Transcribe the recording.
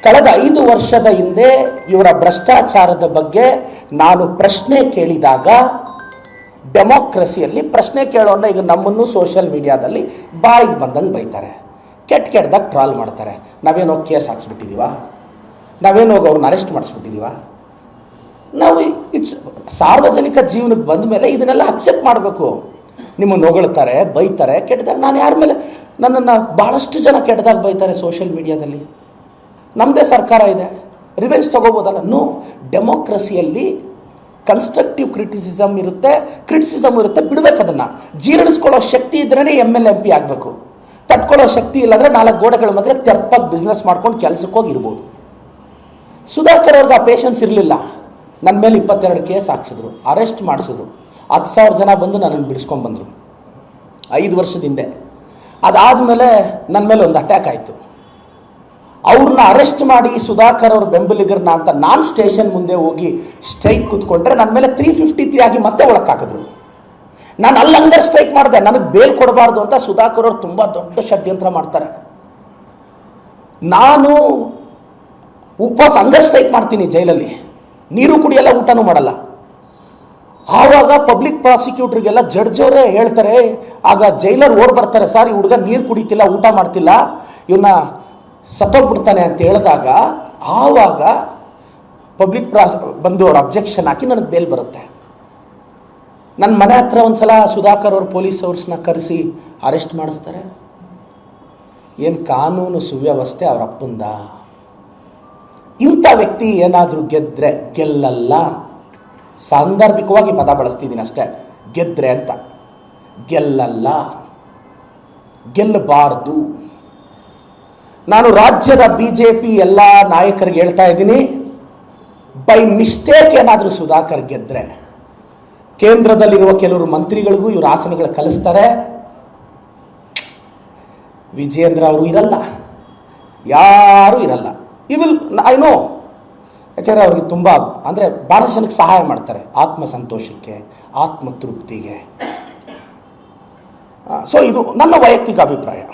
ಕಳೆದ 5 ವರ್ಷದ ಹಿಂದೆ ಇವರ ಭ್ರಷ್ಟಾಚಾರದ ಬಗ್ಗೆ ನಾನು ಪ್ರಶ್ನೆ ಕೇಳಿದಾಗ ಡೆಮೋಕ್ರಸಿಯಲ್ಲಿ ಪ್ರಶ್ನೆ ಕೇಳೋಣ. ಈಗ ನಮ್ಮನ್ನು ಸೋಷಿಯಲ್ ಮೀಡಿಯಾದಲ್ಲಿ ಬಾಯಿಗೆ ಬಂದಂಗೆ ಬೈತಾರೆ, ಕೆಟ್ಟದಾಗ ಟ್ರಾಲ್ ಮಾಡ್ತಾರೆ. ನಾವೇನು ಹೋಗಿ ಕೇಸ್ ಹಾಕ್ಸ್ಬಿಟ್ಟಿದ್ದೀವ? ನಾವೇನು ಹೋಗಿ ಅವ್ರನ್ನ ಅರೆಸ್ಟ್ ಮಾಡಿಸ್ಬಿಟ್ಟಿದ್ದೀವ? ನಾವು ಸಾರ್ವಜನಿಕ ಜೀವನಕ್ಕೆ ಬಂದ ಮೇಲೆ ಇದನ್ನೆಲ್ಲ ಅಕ್ಸೆಪ್ಟ್ ಮಾಡಬೇಕು. ನಿಮ್ಮನ್ನು ಹೊಗಳ್ತಾರೆ, ಬೈತಾರೆ, ಕೆಟ್ಟದಾಗ ನಾನು ಯಾರ ಮೇಲೆ ನನ್ನನ್ನು ಭಾಳಷ್ಟು ಜನ ಕೆಟ್ಟದಾಗ ಬೈತಾರೆ ಸೋಷಿಯಲ್ ಮೀಡಿಯಾದಲ್ಲಿ. ನಮ್ಮದೇ ಸರ್ಕಾರ ಇದೆ, ರಿವೆಂಜ್ ತೊಗೋಬೋದಲ್ಲ? ನೋ. ಡೆಮೋಕ್ರಸಿಯಲ್ಲಿ ಕನ್ಸ್ಟ್ರಕ್ಟಿವ್ ಕ್ರಿಟಿಸಿಸಮ್ ಇರುತ್ತೆ, ಬಿಡಬೇಕು. ಅದನ್ನು ಜೀರ್ಣಿಸ್ಕೊಳ್ಳೋ ಶಕ್ತಿ ಇದ್ರೇ MLMP ಆಗಬೇಕು. ತಟ್ಕೊಳ್ಳೋ ಶಕ್ತಿ ಇಲ್ಲಾಂದರೆ 4 ಗೋಡೆಗಳ ಮಧ್ಯೆ ತೆಪ್ಪಾಗಿ ಬಿಸ್ನೆಸ್ ಮಾಡ್ಕೊಂಡು ಕೆಲಸಕ್ಕೆ ಹೋಗಿರ್ಬೋದು. ಸುಧಾಕರ್ ಅವ್ರಿಗೆ ಆ ಪೇಷನ್ಸ್ ಇರಲಿಲ್ಲ. ನನ್ನ ಮೇಲೆ 22 ಕೇಸ್ ಹಾಕ್ಸಿದ್ರು, ಅರೆಸ್ಟ್ ಮಾಡಿಸಿದ್ರು. 10,000 ಜನ ಬಂದು ನನ್ನನ್ನು ಬಿಡಿಸ್ಕೊಂಡ್ಬಂದರು 5 ವರ್ಷದ ಹಿಂದೆ. ಅದಾದಮೇಲೆ ನನ್ನ ಮೇಲೆ ಒಂದು ಅಟ್ಯಾಕ್ ಆಯಿತು. ಅವ್ರನ್ನ ಅರೆಸ್ಟ್ ಮಾಡಿ ಸುಧಾಕರ್ ಅವ್ರ ಬೆಂಬಲಿಗರನ್ನ ಅಂತ ನಾನು ಸ್ಟೇಷನ್ ಮುಂದೆ ಹೋಗಿ ಸ್ಟ್ರೈಕ್ ಕೂತ್ಕೊಂಡ್ರೆ ನನ್ನ ಮೇಲೆ 353 ಆಗಿ ಮತ್ತೆ ಒಳಕ್ಕೆ ಹಾಕಿದ್ರು. ನಾನು ಅಲ್ಲಿ ಹಂಗರ್ ಸ್ಟ್ರೈಕ್ ಮಾಡಿದೆ, ನನಗೆ ಬೇಲ್ ಕೊಡಬಾರ್ದು ಅಂತ. ಸುಧಾಕರ್ ಅವರು ತುಂಬ ದೊಡ್ಡ ಷಡ್ಯಂತ್ರ ಮಾಡ್ತಾರೆ. ನಾನು ಉಪವಾಸ ಹಂಗರ್ ಸ್ಟ್ರೈಕ್ ಮಾಡ್ತೀನಿ ಜೈಲಲ್ಲಿ, ನೀರು ಕುಡಿಯಲ್ಲ, ಊಟನೂ ಮಾಡಲ್ಲ. ಆವಾಗ ಪಬ್ಲಿಕ್ ಪ್ರಾಸಿಕ್ಯೂಟ್ರಿಗೆಲ್ಲ ಜಡ್ಜ್ ಅವರೇ ಹೇಳ್ತಾರೆ, ಆಗ ಜೈಲರ್ ಓಡ್ ಬರ್ತಾರೆ, ಸರ್ ಈ ಹುಡುಗ ನೀರು ಕುಡಿತಿಲ್ಲ, ಊಟ ಮಾಡ್ತಿಲ್ಲ, ಇವನ್ನ ಸತ್ತೋಗ್ಬಿಡ್ತಾನೆ ಅಂತ ಹೇಳಿದಾಗ ಆವಾಗ ಪಬ್ಲಿಕ್ ಬಂದು ಅವ್ರ ಅಬ್ಜೆಕ್ಷನ್ ಹಾಕಿ ನನಗೆ ಬೇಲ್ ಬರುತ್ತೆ. ನನ್ನ ಮನೆ ಹತ್ರ ಒಂದು ಸಲ ಸುಧಾಕರ್ ಅವ್ರ ಪೊಲೀಸ್ ಅವ್ರನ್ನ ಕರೆಸಿ ಅರೆಸ್ಟ್ ಮಾಡಿಸ್ತಾರೆ. ಏನು ಕಾನೂನು ಸುವ್ಯವಸ್ಥೆ ಅವ್ರ ಅಪ್ಪಂದ? ಇಂಥ ವ್ಯಕ್ತಿ ಏನಾದರೂ ಗೆದ್ದರೆ ಗೆಲ್ಲಲ್ಲ. ಸಾಂದರ್ಭಿಕವಾಗಿ ಪದ ಬಳಸ್ತಿದ್ದೀನಿ ಅಷ್ಟೇ, ಗೆದ್ರೆ ಅಂತ. ಗೆಲ್ಲಲ್ಲ, ಗೆಲ್ಲಬಾರ್ದು. ನಾನು ರಾಜ್ಯದ BJP ಎಲ್ಲ ನಾಯಕರಿಗೆ ಹೇಳ್ತಾ ಇದ್ದೀನಿ, ಬೈ ಮಿಸ್ಟೇಕ್ ಏನಾದರೂ ಸುಧಾಕರ್ ಗೆದ್ದರೆ ಕೇಂದ್ರದಲ್ಲಿರುವ ಕೆಲವರು ಮಂತ್ರಿಗಳಿಗೂ ಇವರು ಆಸನಗಳು ಕಲಿಸ್ತಾರೆ. ವಿಜೇಂದ್ರ ಅವರು ಇರಲ್ಲ, ಯಾರೂ ಇರಲ್ಲ. ಐ ನೋ, ಯಾಕೆಂದರೆ ಅವ್ರಿಗೆ ತುಂಬ ಅಂದರೆ ಭಾಳ ಜನಕ್ಕೆ ಸಹಾಯ ಮಾಡ್ತಾರೆ, ಆತ್ಮಸಂತೋಷಕ್ಕೆ, ಆತ್ಮತೃಪ್ತಿಗೆ. ಸೊ ಇದು ನನ್ನ ವೈಯಕ್ತಿಕ ಅಭಿಪ್ರಾಯ.